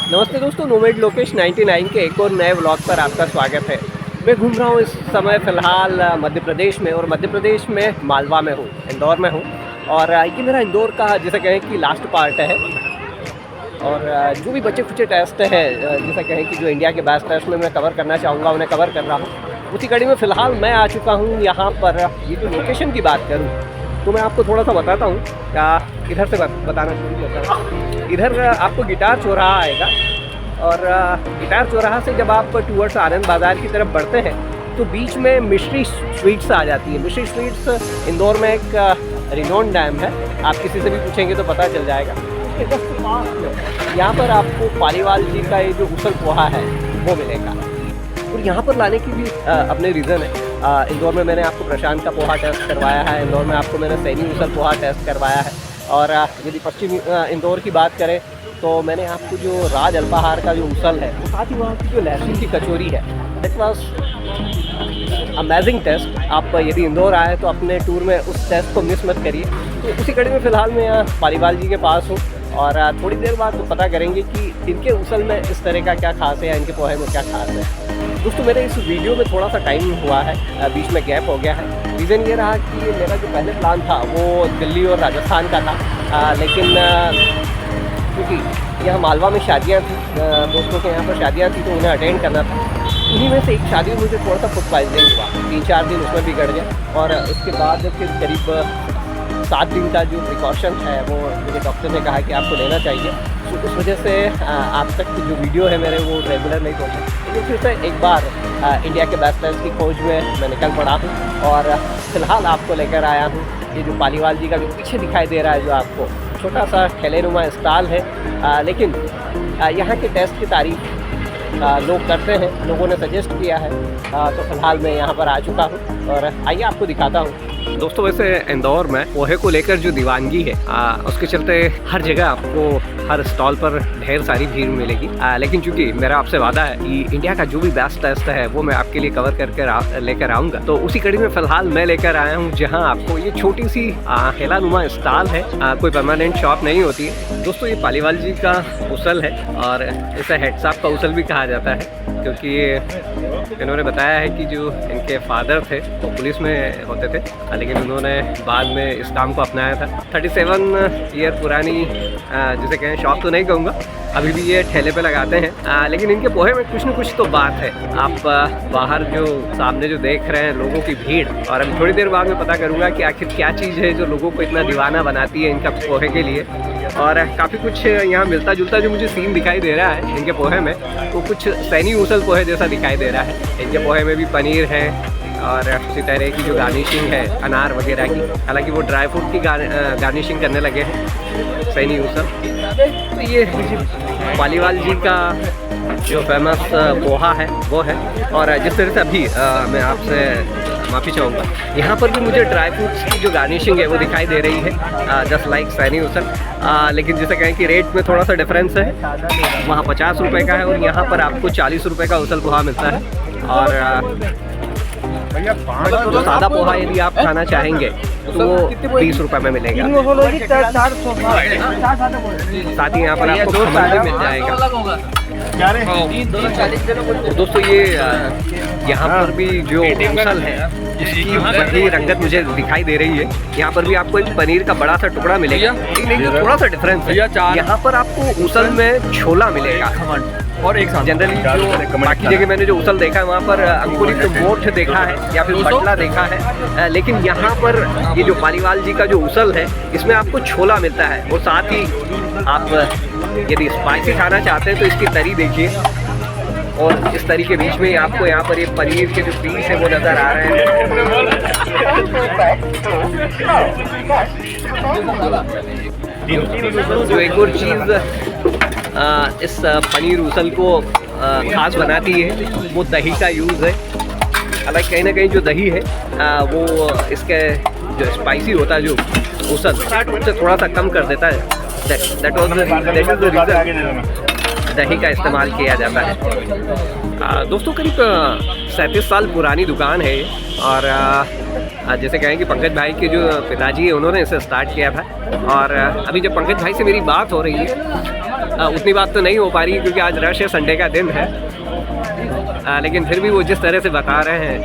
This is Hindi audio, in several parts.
नमस्ते दोस्तों, नोमैड लोकेश 99 के एक और नए व्लॉग पर आपका स्वागत है। मैं घूम रहा हूँ इस समय फ़िलहाल मध्य प्रदेश में, और मध्य प्रदेश में मालवा में हूँ, इंदौर में हूँ। और ये मेरा इंदौर का जिसे कहें कि लास्ट पार्ट है। और जो भी बचे खुचे टेस्ट हैं, जिसे कहें कि जो इंडिया के बेस्ट टेस्ट में मैं कवर करना चाहूँगा, उन्हें कवर कर रहा हूँ। उसी कड़ी में फ़िलहाल मैं आ चुका हूँ यहाँ पर। ये जो लोकेशन की बात करूँ तो मैं आपको थोड़ा सा बताता हूँ। इधर से बताना शुरू करता हूँ। इधर आपको गिटार चौराहा आएगा, और गिटार चौराहा से जब आप टूवर्ड्स आनंद बाज़ार की तरफ बढ़ते हैं तो बीच में मिश्री स्वीट्स आ जाती है। मिश्री स्वीट्स इंदौर में एक रिनोन डैम है, आप किसी से भी पूछेंगे तो पता चल जाएगा। यहाँ पर आपको पालीवाल जी का ये जो उसल पोहा है वो मिलेगा, और यहाँ पर लाने की भी अपने रीज़न है। इंदौर में मैंने आपको प्रशांत का पोहा टेस्ट करवाया है, इंदौर में आपको मैंने सैनी उसल पोहा टेस्ट करवाया है। और यदि पश्चिम इंदौर की बात करें तो मैंने आपको जो राज अल्पाहार का जो उसल है, वो साथ ही वहाँ की जो लहसुन की कचौरी है, दैट वाज अमेजिंग टेस्ट। आप यदि इंदौर आए तो अपने टूर में उस टेस्ट को मिस मत करिए। तो उसी कड़ी में फ़िलहाल मैं यहाँ पालीवाल जी के पास हूँ, और थोड़ी देर बाद तो पता करेंगे कि इनके उसल में इस तरह का क्या खास है या इनके पोहे में क्या खास है। दोस्तों, मेरे इस वीडियो में थोड़ा सा टाइम हुआ है, बीच में गैप हो गया है। रीज़न ये रहा कि मेरा जो पहले प्लान था वो दिल्ली और राजस्थान का था, लेकिन क्योंकि यहाँ मालवा में शादियाँ थी, दोस्तों के यहाँ पर शादियाँ थी, तो उन्हें अटेंड करना था। उन्हीं में से एक शादी में मुझे थोड़ा सा फूड पॉइजनिंग हुआ, 3-4 दिन उसमें बिगड़ गया। और उसके बाद फिर करीब 7 दिन का जो प्रिकॉशन है वो मुझे डॉक्टर ने कहा कि आपको लेना चाहिए। तो उस वजह से आप तक जो वीडियो है मेरे वो रेगुलर नहीं पहुँचे। लेकिन फिर से एक बार इंडिया के बेस्ट टेस्ट की खोज में मैं निकल पड़ा हूँ, और फ़िलहाल आपको लेकर आया हूँ ये जो पालीवाल जी का जो पीछे दिखाई दे रहा है, जो आपको छोटा सा ठेलेनुमा स्टॉल है। लेकिन यहाँ के टेस्ट की तारीफ लोग करते हैं, लोगों ने सजेस्ट किया है। तो फ़िलहाल मैं यहाँ पर आ चुका हूँ, और आइए आपको दिखाता हूँ। दोस्तों, वैसे इंदौर में पोहे को लेकर जो दीवानगी है, उसके चलते हर जगह आपको हर स्टॉल पर ढेर सारी भीड़ मिलेगी। लेकिन चूंकि मेरा आपसे वादा है कि इंडिया का जो भी बेस्ट टेस्ट है वो मैं आपके लिए कवर करके लेकर आऊँगा, तो उसी कड़ी में फ़िलहाल मैं लेकर आया हूँ, जहाँ आपको ये छोटी सी ठेलानुमा स्टॉल है। कोई परमानेंट शॉप नहीं होती है। दोस्तों, ये पालीवाल जी का उसल है, और इसे हेड साहब का उसल भी कहा जाता है, क्योंकि इन्होंने बताया है कि जो इनके फादर थे वो पुलिस में होते थे, लेकिन उन्होंने बाद में इस काम को अपनाया था। 37 ईयर पुरानी जिसे कहें शॉप तो नहीं कहूँगा, अभी भी ये ठेले पे लगाते हैं। लेकिन इनके पोहे में कुछ न कुछ तो बात है। आप बाहर जो सामने जो देख रहे हैं लोगों की भीड़, और अभी थोड़ी देर बाद में पता करूँगा कि आखिर क्या चीज़ है जो लोगों को इतना दीवाना बनाती है इनका पोहे के लिए। और काफ़ी कुछ यहाँ मिलता जुलता जो मुझे सीन दिखाई दे रहा है इनके पोहे में, वो कुछ सैनी उसल पोहे जैसा दिखाई दे रहा है। इनके पोहे में भी पनीर है, और इसी तरह की जो गार्निशिंग है अनार वगैरह की, हालांकि वो ड्राई फ्रूट की गार्निशिंग करने लगे हैं सैनी उसल। तो ये पालीवाल जी का जो फेमस पोहा है वो है। और जिस तरह से अभी मैं आपसे माफ़ी चाहूँगा, यहाँ पर भी मुझे ड्राई फ्रूट्स की जो गार्निशिंग है वो दिखाई दे रही है, जस्ट लाइक सैनी उसल। लेकिन जैसे कहें कि रेट में थोड़ा सा डिफरेंस है, वहाँ 50 रुपये का है और यहाँ पर आपको 40 रुपये का उसल पोहा मिलता है। और तो सादा पोहा यदि आप खाना चाहेंगे तो वो 20 रुपये में मिलेगा। साथ ही यहाँ पर आपको खमन भी मिल जाएगा। दोस्तों, ये यहाँ पर भी जो उसल है उसकी वही रंगत मुझे दिखाई दे रही है। यहाँ पर भी आपको एक पनीर का बड़ा सा टुकड़ा मिलेगा, लेकिन थोड़ा सा डिफरेंस है। यहाँ पर आपको उसल में छोला मिलेगा, और एक जनरली जो बाकी जगह मैंने जो उसल देखा है वहाँ पर अंकुरित मोठ देखा है या फिर बटला देखा है, लेकिन यहाँ पर ये जो पालीवाल जी का जो उसल है इसमें आपको छोला मिलता है। और साथ ही आप यदि स्पाइसी खाना चाहते हैं तो इसकी तरी देखिए, और इस तरी के बीच में आपको यहाँ पर ये पनीर के जो पीस है वो नज़र आ रहे हैं। जो एक और चीज़ इस पनीर उसल को खास बनाती है वो दही का यूज़ है। हालांकि कहीं ना कहीं जो दही है वो इसके जो स्पाइसी होता है जो उसल उससे थोड़ा सा कम कर देता है। दैट वाज द रीज़न दही का इस्तेमाल किया जाता है। दोस्तों, करीब 37 साल पुरानी दुकान है, और जैसे कहें कि पंकज भाई के जो पिताजी हैं उन्होंने इसे स्टार्ट किया था। और अभी जब पंकज भाई से मेरी बात हो रही है उतनी बात तो नहीं हो पा रही है क्योंकि आज रश है, संडे का दिन है। लेकिन फिर भी वो जिस तरह से बता रहे हैं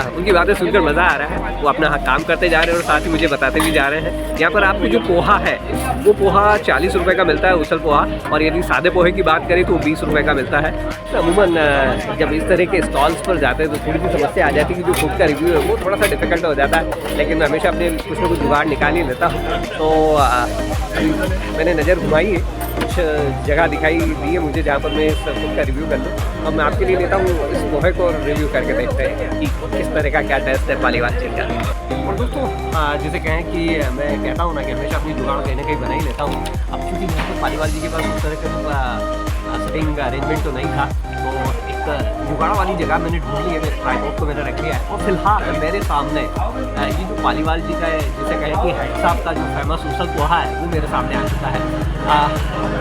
उनकी बातें सुनकर मज़ा आ रहा है। वो अपना काम करते जा रहे हैं और साथ ही मुझे बताते भी जा रहे हैं। यहाँ पर आपको जो पोहा है वो पोहा 40 रुपये का मिलता है, उसल पोहा। और यदि सादे पोहे की बात करें तो 20 रुपये का मिलता है। तो अमूमन जब इस तरह के स्टॉल्स पर जाते हैं तो थोड़ी सी समस्या आ जाती है कि जो फूड का रिव्यू है वो थोड़ा सा डिफिकल्ट हो जाता है। लेकिन मैं हमेशा अपने कुछ ना कुछ जुगाड़ निकाल ही लेता हूँ। तो मैंने नज़र घुमाई है, कुछ जगह दिखाई दी है मुझे जहाँ पर मैं इस फूड का रिव्यू कर लूँ। और मैं आपके लिए लेता हूँ इस पोहे को रिव्यू करके देखते हैं कि किस तरह का क्या टेस्ट है पालीवाल जी का। और दोस्तों जैसे कहें कि मैं कहता हूँ ना कि हमेशा अपनी जुगाड़ कहीं ना कहीं बना ही लेता हूँ। अब चूँकि मेरे को पालीवाल जी के पास उस तरह का सेटिंग अरेंजमेंट तो नहीं था, तो एक जुगाड़ वाली जगह मैंने ढूंढ ली है, मेरे ट्राइपॉड को मैंने रख लिया है। और फिलहाल मेरे सामने ये जो पालीवाल जी का है, जिसे कहें कि हेड साहब का जो फेमस उसल पोहा है वो मेरे सामने आ चुका है।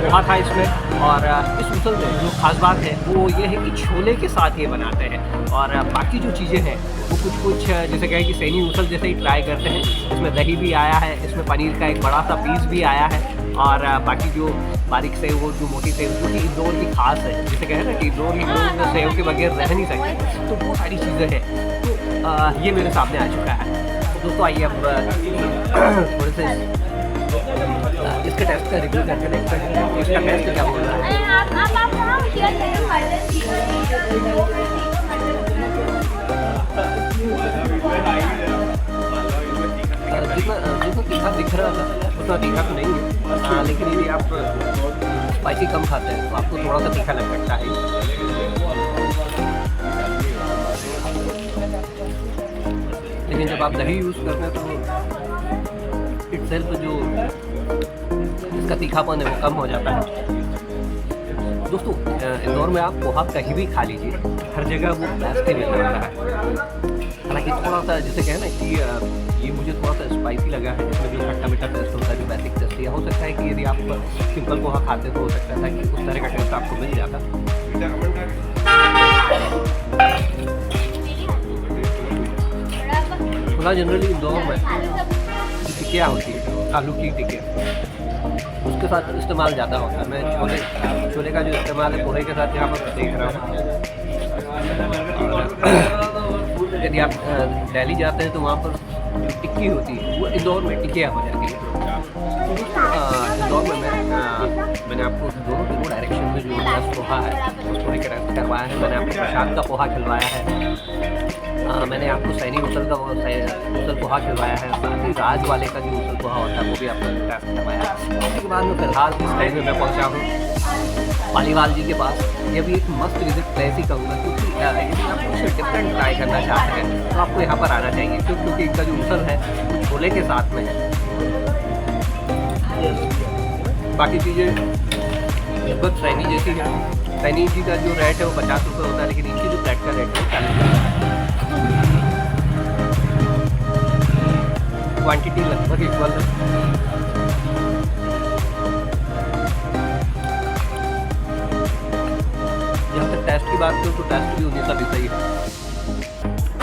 पोहा था इसमें, और इस उसल में जो खास बात है वो ये है कि छोले के साथ ये बनाते हैं। और बाकी जो चीज़ें हैं वो कुछ जैसे कहें कि सैनी उसल जैसे ही ट्राई करते हैं। इसमें दही भी आया है, इसमें पनीर का एक बड़ा सा पीस भी आया है, और बाकी जो बारीक सेव वो जो मोटी सेव जो कि इंदौर की खास है, जैसे कहें ना कि इंदौर की लोग सेव के बगैर रह नहीं सकते, तो वो सारी चीज़ें हैं। तो ये मेरे सामने आ चुका है। तो दोस्तों आइए अब थोड़े से इसके टेस्ट का रिव्यू करके देखते हैं इसका टेस्ट क्या बोल रहा है। जितना तीखा दिख रहा था उतना तीखा तो नहीं है, लेकिन यदि आप स्पाइसी कम खाते हैं तो आपको थोड़ा सा तीखा लग सकता है। लेकिन जब आप दही यूज़ करते हैं तो इटसेल्फ जो इसका तीखापन है वो कम हो जाता है। दोस्तों इंदौर में आप पोहा कहीं भी खा लीजिए, हर जगह वो बेस्ट ही मिल रहा है। हालांकि थोड़ा सा जैसे कहें ना कि ये मुझे थोड़ा सा स्पाइसी लगा है, जिसमें भी खट्टा मीठा टेस्ट होता है, जो बेसिक टेस्ट है। हो सकता है कि यदि आप सिंपल पोहा खाते तो हो सकता था कि उस तरह का टेस्ट आपको मिल जाता। पोहा जनरली इंदौर में टिकिया होती है, आलू की टिकिया, उसके साथ इस्तेमाल ज़्यादा होता है। मैं छोले का जो इस्तेमाल है पोहे के साथ यहाँ पर देख रहा हूँ। यदि आप दिल्ली जाते हैं तो वहाँ पर जो टिक्की होती है वो इंदौर में टिकिया हो जाती है। इंदौर में मैंने आपको दोनों डायरेक्शन में जो टेस्ट पोहा है उस पोहे का टेस्ट करवाया है। मैंने आपको प्रसाद का पोहा खिलवाया है, मैंने आपको सैनी उसल का उसल पोहा खिलवाया है, साथ ही राज वाले का जो उसल पोहा होता है वो भी आपको टेस्ट करवाया है। उसके बाद में फिलहाल इस टाइम में मैं पहुँचा हूँ पालीवाल जी के पास। ये भी एक मस्त विजिट प्लेस ही कहूँगा, क्योंकि यदि आप कुछ डिफरेंट ट्राई करना चाहते हैं तो आपको यहाँ पर आना चाहिए, क्योंकि इनका जो उसल है वो छोले के साथ में है। बाकी चीज़ें लगभग सैनी जैसी है। सैनी जी का जो रेट है वो 50 रुपये होता है, लेकिन इनकी जो प्लेट का रेट है वो 40 रुपये है। क्वांटिटी लगभग इक्वल है। जहाँ तक टेस्ट की बात करूँ तो टेस्ट भी उन्हीं सा भी सही है।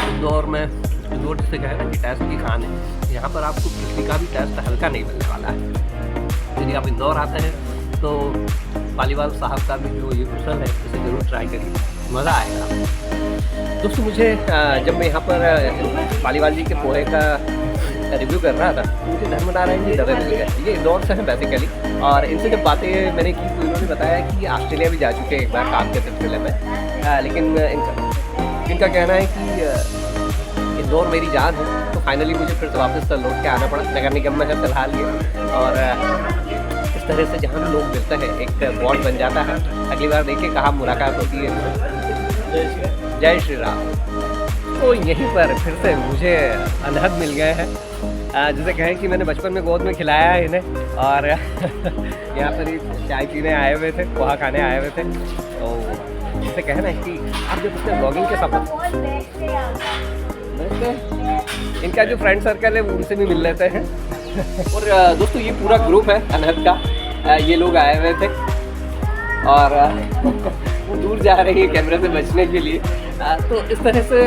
इंदौर में इंदौर से कहे ना कि टेस्ट की खान है, यहाँ पर आपको किसी का भी टेस्ट हल्का नहीं मिलने वाला है। यदि आप इंदौर आते हैं तो पालीवाल साहब का भी जो ये उसल है इसे ज़रूर ट्राई करिए, मज़ा आएगा। दोस्तों मुझे जब मैं यहाँ पर पालीवाल जी के पोहे का रिव्यू कर रहा था तो मुझे धर्मनारायण जी दवे मिल गए। ये इंदौर से हैं बेसिकली, और इनसे जब बातें मैंने की तो इन्होंने बताया कि ऑस्ट्रेलिया भी जा चुके हैं एक बार काम के सिलसिले में। लेकिन इनका कहना है कि इंदौर मेरी जान है, तो फाइनली मुझे फिर से वापस लौट के आना पड़ा। नगर निगम में है फिलहाल ये, और इस तरह से जहाँ भी लोग मिलते हैं एक बॉन्ड बन जाता है। अगली बार देखिए कहाँ मुलाकात होती है। जय श्री राम। तो यहीं पर फिर से मुझे अनहद मिल गए हैं, जैसे कहें कि मैंने बचपन में गोद में खिलाया है इन्हें, और यहाँ पर ही चाय पीने आए हुए थे, पोहा खाने आए हुए थे। तो जैसे कहना है कि आप जब उसके ब्लॉगिंग के सफर इनका जो फ्रेंड सर्कल है उनसे भी मिल लेते हैं। और दोस्तों ये पूरा ग्रुप है अनहद का, ये लोग आए हुए थे और वो दूर जा रही है कैमरे से बचने के लिए। तो इस तरह से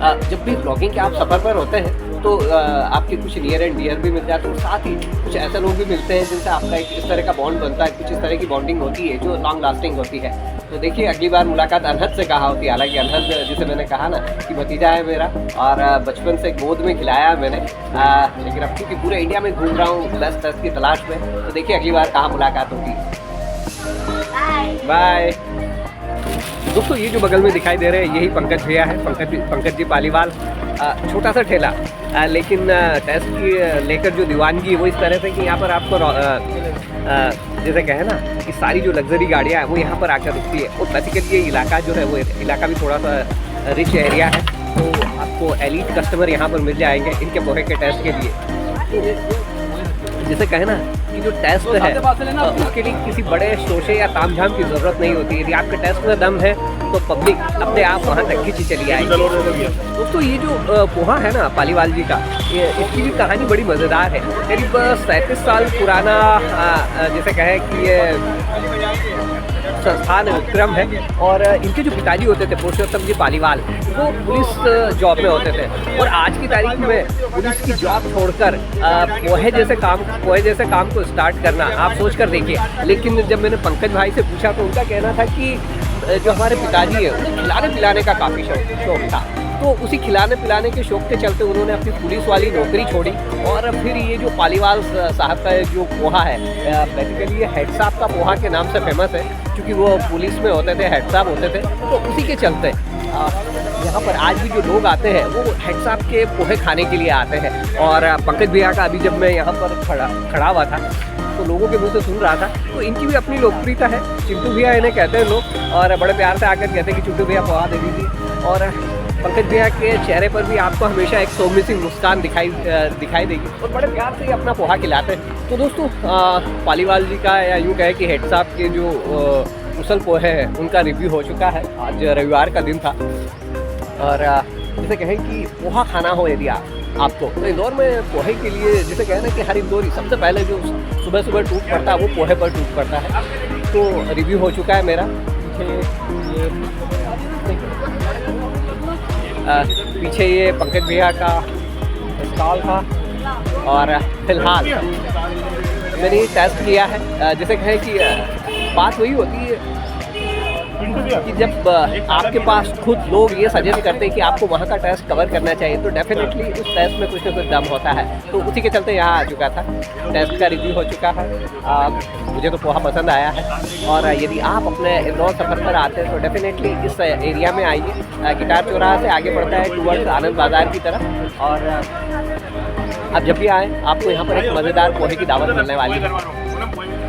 जब भी ब्लॉगिंग के आप सफ़र पर होते हैं तो आपके कुछ नियर एंड डियर भी मिल जाते हैं और साथ ही कुछ ऐसे लोग भी मिलते हैं जिनसे आपका एक इस तरह का बॉन्ड बनता है, कुछ इस तरह की बॉन्डिंग होती है जो लॉन्ग लास्टिंग होती है। तो देखिए अगली बार मुलाकात अनहद से कहा होती है, हालांकि अनहद जिसे मैंने कहा ना कि भतीजा है मेरा और बचपन से गोद में खिलाया है मैंने, लेकिन अब क्योंकि पूरे इंडिया में घूम रहा हूँ बेस्ट की तलाश में, तो देखिए अगली बार कहाँ मुलाकात होगी। बाय दोस्तों, ये जो बगल में दिखाई दे रहे हैं यही पंकज भैया है, पंकज जी पालीवाल। छोटा सा ठेला, लेकिन टेस्ट की लेकर जो दीवानगी वो इस तरह से कि यहाँ पर आपको जैसे कहें ना कि सारी जो लग्जरी गाड़ियाँ हैं वो यहाँ पर आकर रुकती है। और बेसिकली ये इलाका जो है वो इलाका भी थोड़ा सा रिच एरिया है, तो आपको एलीट कस्टमर यहाँ पर मिल जाएंगे इनके पोहे के टेस्ट के लिए। जैसे कहें ना कि जो टेस्ट है उसके लिए किसी बड़े शोशे या तामझाम की ज़रूरत नहीं होती। यदि आपके टेस्ट में दम है तो पब्लिक अपने आप वहाँ तक खींची चली आएगी। दोस्तों ये जो पोहा है ना पालीवाल जी का, इसकी भी कहानी बड़ी मज़ेदार है। करीब 37 साल पुराना जैसे कहें कि ये संस्थान विक्रम है और इनके जो पिताजी होते थे पुरुषोत्तम जी पालीवाल, वो पुलिस जॉब में होते थे और आज की तारीख में पुलिस की जॉब छोड़कर पोहे जैसे काम को स्टार्ट करना आप सोच कर देखिए। लेकिन जब मैंने पंकज भाई से पूछा तो उनका कहना था कि जो हमारे पिताजी है उन्हें खिलाने पिलाने का काफ़ी शौक था, तो उसी खिलाने पिलाने के शौक के चलते उन्होंने अपनी पुलिस वाली नौकरी छोड़ी और फिर ये जो पालीवाल साहब का जो पोहा है, बेसिकली ये हेड साहब का पोहा के नाम से फेमस है क्योंकि वो पुलिस में होते थे, हेड साहब होते थे, तो उसी के चलते यहाँ पर आज भी जो लोग आते हैं वो हेड साहब के पोहे खाने के लिए आते हैं। और पंकज भैया का अभी जब मैं यहाँ पर खड़ा हुआ था तो लोगों के मुँह से सुन रहा था, तो इनकी भी अपनी लोकप्रियता है। चिंटू भैया इन्हें कहते हैं लोग और बड़े प्यार से आकर कहते हैं कि चिंटू भैया पोहा दे दीजिए। और पंकज भैया के चेहरे पर भी आपको हमेशा एक सौम्य सी मुस्कान दिखाई देगी और बड़े प्यार से अपना पोहा खिलाते हैं। तो दोस्तों पालीवाल जी का या यूँ कहे कि हेड साहब के जो उसल पोहे हैं उनका रिव्यू हो चुका है। आज रविवार का दिन था और जैसे कहें कि पोहा खाना हो यदि आपको तो इंदौर में पोहे के लिए जैसे कहें ना कि हर इंदौरी सबसे पहले जो सुबह सुबह टूट पड़ता है वो पोहे पर टूट पड़ता है। तो रिव्यू हो चुका है मेरा। पीछे ये पंकज भैया का स्टॉल था और फिलहाल मैंने ये टेस्ट किया है। जैसे कहें कि बात वही होती है कि जब आपके पास खुद लोग ये सजेस्ट करते हैं कि आपको वहाँ का टेस्ट कवर करना चाहिए तो डेफिनेटली उस टेस्ट में कुछ ना कुछ दम होता है। तो उसी के चलते यहाँ आ चुका था, टेस्ट का रिव्यू हो चुका है। मुझे तो पोहा पसंद आया है और यदि आप अपने इंदौर सफ़र पर आते हैं तो डेफिनेटली इस एरिया में आइए। गिटार चौराहा से आगे बढ़ता है टूवर्ड्स आनंद बाज़ार की तरफ और आप जब भी आएँ आपको यहाँ पर एक मज़ेदार पोहे की दावत मिलने वाली है।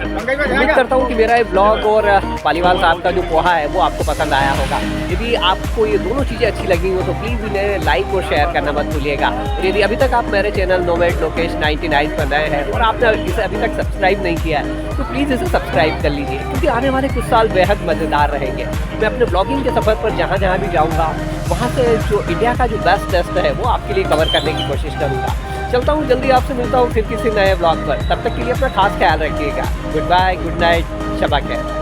उम्मीद करता हूँ कि मेरा ये ब्लॉग और पालीवाल साहब का जो पोहा है वो आपको पसंद आया होगा। यदि आपको ये दोनों चीज़ें अच्छी लगी हो तो प्लीज़ इन्हें लाइक और शेयर करना मत भूलिएगा। यदि अभी तक आप मेरे चैनल नोमैड लोकेश 99 पर नए हैं और आपने इसे अभी तक सब्सक्राइब नहीं किया है तो प्लीज़ इसे सब्सक्राइब कर लीजिए क्योंकि आने वाले कुछ साल बेहद मज़ेदार रहेंगे। मैं अपने ब्लॉगिंग के सफ़र पर जहाँ जहाँ भी जाऊँगा वहाँ से जो इंडिया का जो बेस्ट टेस्ट है वो आपके लिए कवर करने की कोशिश करूँगा। चलता हूँ, जल्दी आपसे मिलता हूँ फिर किसी नए ब्लॉग पर। तब तक के लिए अपना खास ख्याल रखिएगा। Good bye, good night, Shaba खैर।